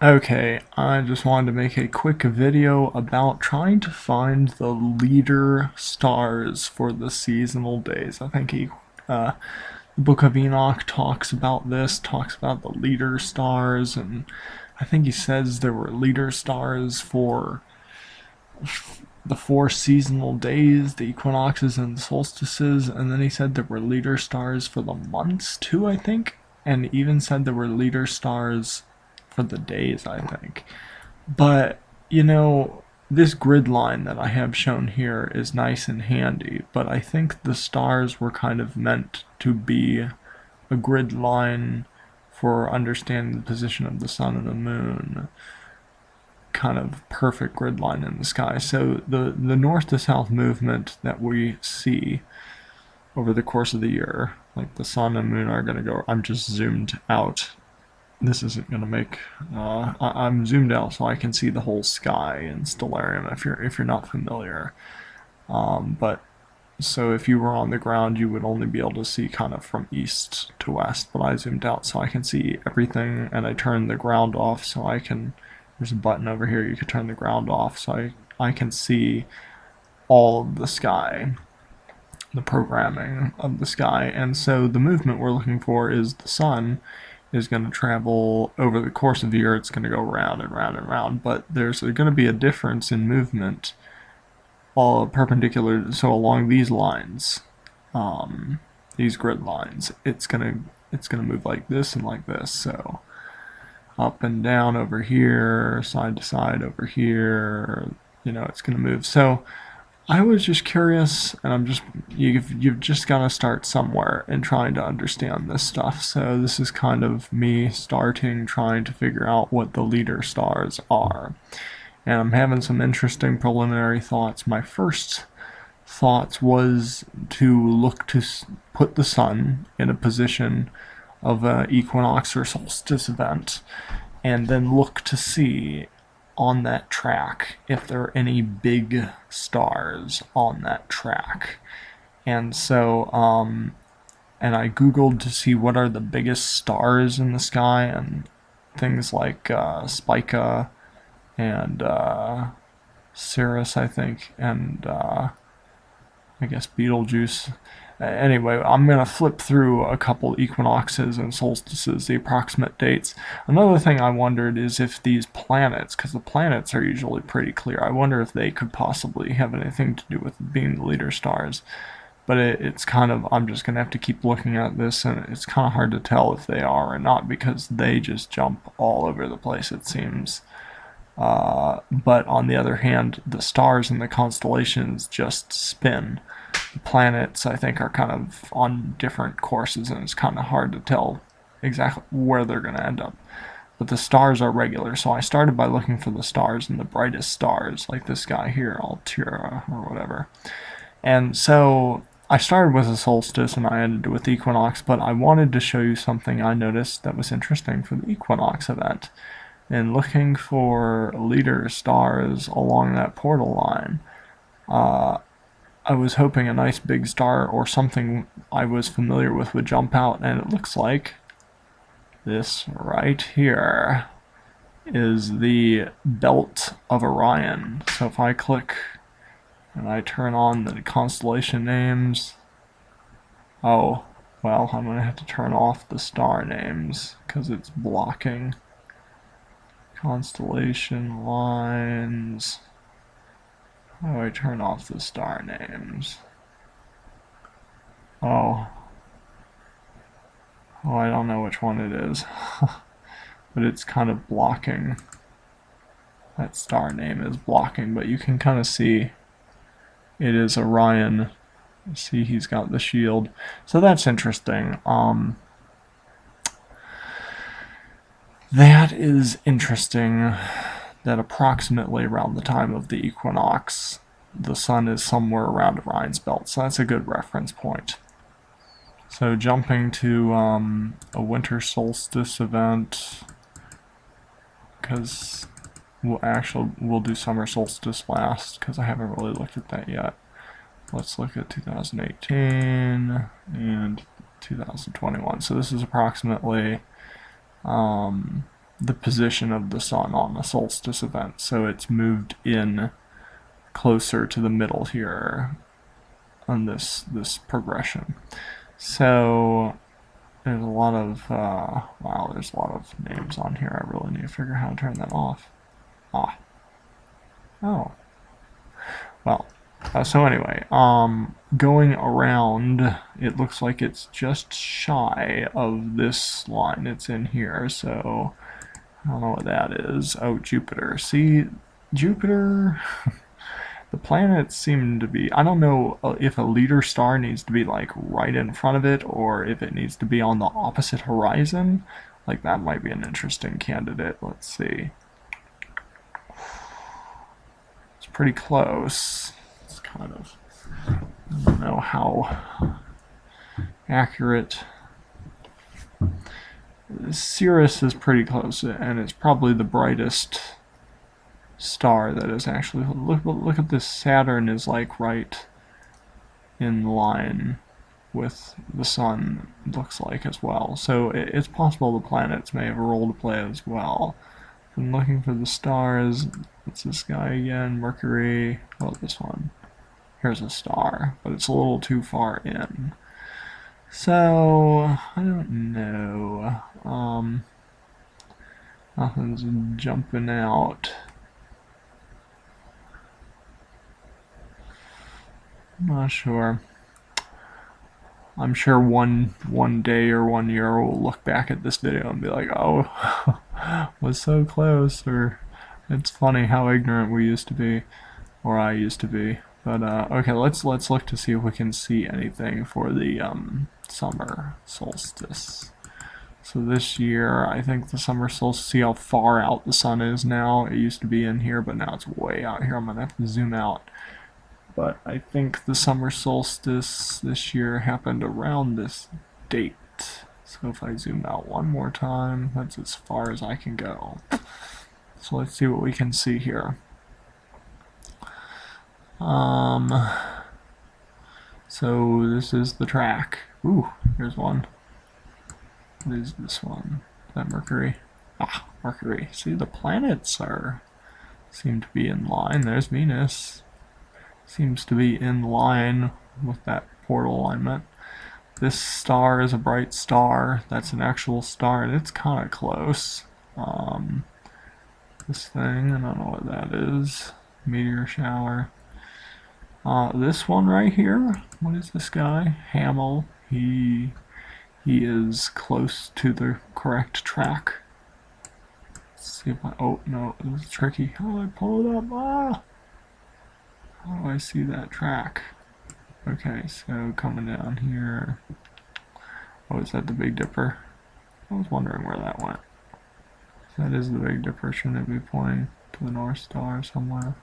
Okay, I just wanted to make a quick video about trying to find the leader stars for the seasonal days. I think the Book of Enoch talks about this, talks about the leader stars, and I think he says there were leader stars for the four seasonal days, the equinoxes and the solstices, and then he said there were leader stars for the months too, I think, and even said there were leader stars for the days, I think. But, you know, this grid line that I have shown here is nice and handy, but I think the stars were kind of meant to be a grid line for understanding the position of the sun and the moon, kind of perfect grid line in the sky. So the north to south movement that we see over the course of the year, like the sun and moon are going to go, I'm just zoomed out. This isn't going to make, I'm zoomed out so I can see the whole sky in stellarium if you're not familiar. But so if you were on the ground, you would only be able to see kind of from east to west, but I zoomed out so I can see everything, and I turned the ground off so I can, there's a button over here, you could turn the ground off so I can see all of the sky, the programming of the sky. And so the movement we're looking for is the sun is going to travel over the course of the year. It's going to go round and round and round, but there's going to be a difference in movement all perpendicular, so along these lines, these grid lines, it's gonna move like this and like this. So up and down over here, side to side over here, you know, it's gonna move. So I was just curious, and you've just got to start somewhere in trying to understand this stuff. So this is kind of me trying to figure out what the leader stars are. And I'm having some interesting preliminary thoughts. My first thoughts was to look to put the sun in a position of an equinox or solstice event, and then look to see on that track if there are any big stars on that track. And so, and I googled to see what are the biggest stars in the sky, and things like Spica and Cirrus, I think, and I guess Betelgeuse. Anyway, I'm going to flip through a couple equinoxes and solstices, the approximate dates. Another thing I wondered is if these planets, because the planets are usually pretty clear, I wonder if they could possibly have anything to do with being the leader stars. But it's kind of, I'm just going to have to keep looking at this, and it's kind of hard to tell if they are or not, because they just jump all over the place, it seems. But on the other hand, the stars and the constellations just spin. The planets, I think, are kind of on different courses, and it's kind of hard to tell exactly where they're going to end up. But the stars are regular, so I started by looking for the stars and the brightest stars, like this guy here, Altura, or whatever. And so I started with a solstice and I ended with equinox, but I wanted to show you something I noticed that was interesting for the equinox event. And looking for leader stars along that portal line, I was hoping a nice big star or something I was familiar with would jump out, and it looks like this right here is the belt of Orion. So if I click and I turn on the constellation names, oh, well, I'm going to have to turn off the star names because it's blocking. Constellation lines. How do I turn off the star names? Oh, I don't know which one it is. But it's kind of blocking. That star name is blocking, but you can kind of see it is Orion. See, he's got the shield. So that's interesting. That is interesting that approximately around the time of the equinox, the sun is somewhere around Orion's belt. So that's a good reference point. So jumping to a winter solstice event, because we'll do summer solstice last, because I haven't really looked at that yet. Let's look at 2018 and 2021. So this is approximately the position of the sun on the solstice event. So it's moved in closer to the middle here on this progression. So there's a lot of wow, there's a lot of names on here. I really need to figure out how to turn that off. Ah. Oh. Well, so anyway, going around, it looks like it's just shy of this line. It's in here, so I don't know what that is. Oh, Jupiter. See, Jupiter, the planets seem to be, I don't know if a leader star needs to be like right in front of it or if it needs to be on the opposite horizon. Like that might be an interesting candidate. Let's see. It's pretty close. It's kind of, I don't know how accurate. Sirius is pretty close, and it's probably the brightest star that is actually. Look at this. Saturn is like right in line with the sun, looks like, as well. So it's possible the planets may have a role to play as well. I'm looking for the stars. What's this guy again? Mercury. Oh, this one. Here's a star, but it's a little too far in. So I don't know. Nothing's jumping out. I'm not sure. I'm sure one day or 1 year we'll look back at this video and be like, oh, was so close, or it's funny how ignorant we used to be, or I used to be. But okay, let's look to see if we can see anything for the summer solstice. So this year, I think the summer solstice, see how far out the sun is now? It used to be in here, but now it's way out here. I'm gonna have to zoom out. But I think the summer solstice this year happened around this date. So if I zoom out one more time, that's as far as I can go. So let's see what we can see here. So this is the track. Ooh, here's one. What is this one? Is that Mercury? Ah, Mercury. See, the planets seem to be in line. There's Venus. Seems to be in line with that portal alignment. This star is a bright star. That's an actual star, and it's kind of close. This thing, I don't know what that is. Meteor shower. This one right here, what is this guy? Hamill. He is close to the correct track. Let's see if I, oh no, it was tricky. How do I pull it up? Ah! How do I see that track? Okay, so coming down here. Oh, is that the Big Dipper? I was wondering where that went. If that is the Big Dipper, shouldn't it be pointing to the North Star somewhere?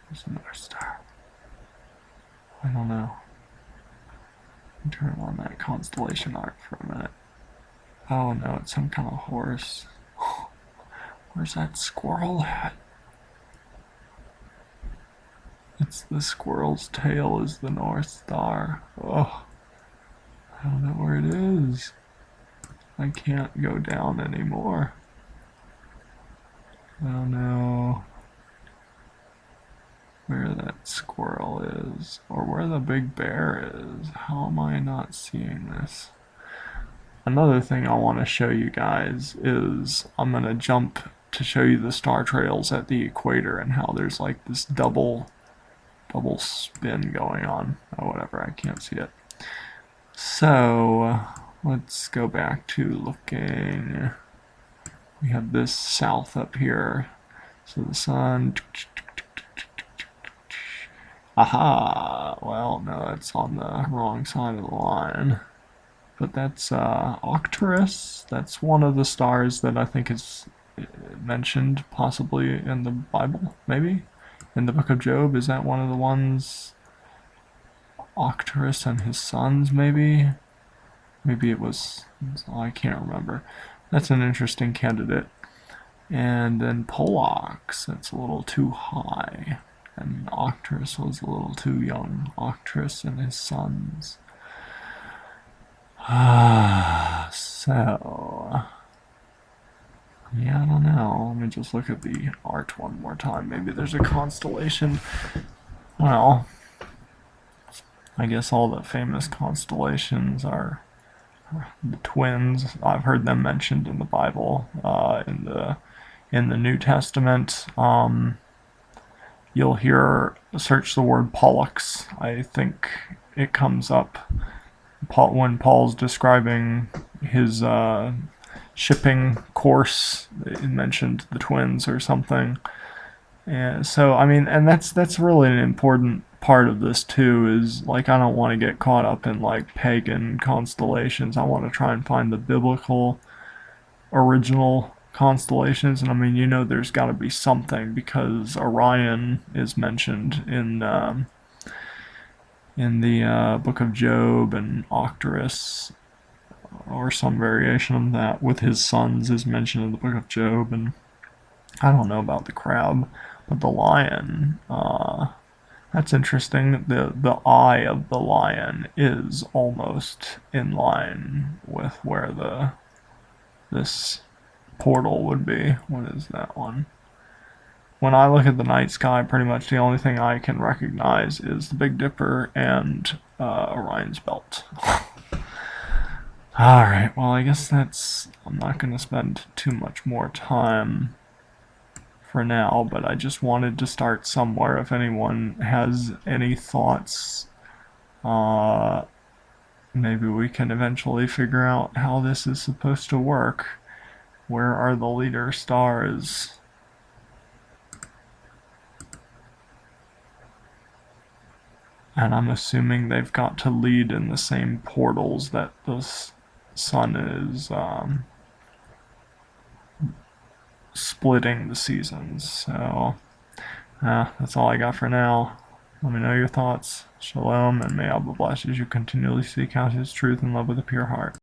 There's the North Star. I don't know. Turn on that constellation art for a minute. Oh no, it's some kind of horse. Where's that squirrel at? It's the squirrel's tail is the North Star. Oh, I don't know where it is. I can't go down anymore. I don't know where that squirrel is, or where the big bear is. How am I not seeing this? Another thing I want to show you guys is I'm going to jump to show you the star trails at the equator and how there's like this double spin going on. Oh, whatever, I can't see it. So let's go back to looking. We have this south up here. So the sun. Aha! Well, no, it's on the wrong side of the line. But that's Arcturus. That's one of the stars that I think is mentioned possibly in the Bible, maybe? In the book of Job, is that one of the ones? Arcturus and his sons, maybe? Maybe it was, I can't remember. That's an interesting candidate. And then Pollux, that's a little too high. And Arcturus was a little too young. Arcturus and his sons. So Yeah, I don't know. Let me just look at the art one more time. Maybe there's a constellation. Well, I guess all the famous constellations are the twins. I've heard them mentioned in the Bible, in the New Testament. You'll hear search the word Pollux. I think it comes up when Paul's describing his shipping course. It mentioned the twins or something. And so I mean, and that's really an important part of this too. Is like I don't want to get caught up in like pagan constellations. I want to try and find the biblical original constellations, and I mean, there's got to be something because Orion is mentioned in the Book of Job, and Octurus, or some variation of that, with his sons is mentioned in the Book of Job, and I don't know about the crab, but the lion. That's interesting. The eye of the lion is almost in line with where the this portal would be. What is that one? When I look at the night sky, pretty much the only thing I can recognize is the Big Dipper and Orion's belt. Alright, well, I guess I'm not going to spend too much more time for now, but I just wanted to start somewhere. If anyone has any thoughts, maybe we can eventually figure out how this is supposed to work. Where are the leader stars? And I'm assuming they've got to lead in the same portals that the sun is splitting the seasons. So that's all I got for now. Let me know your thoughts. Shalom, and may Allah bless as you continually seek out His truth and love with a pure heart.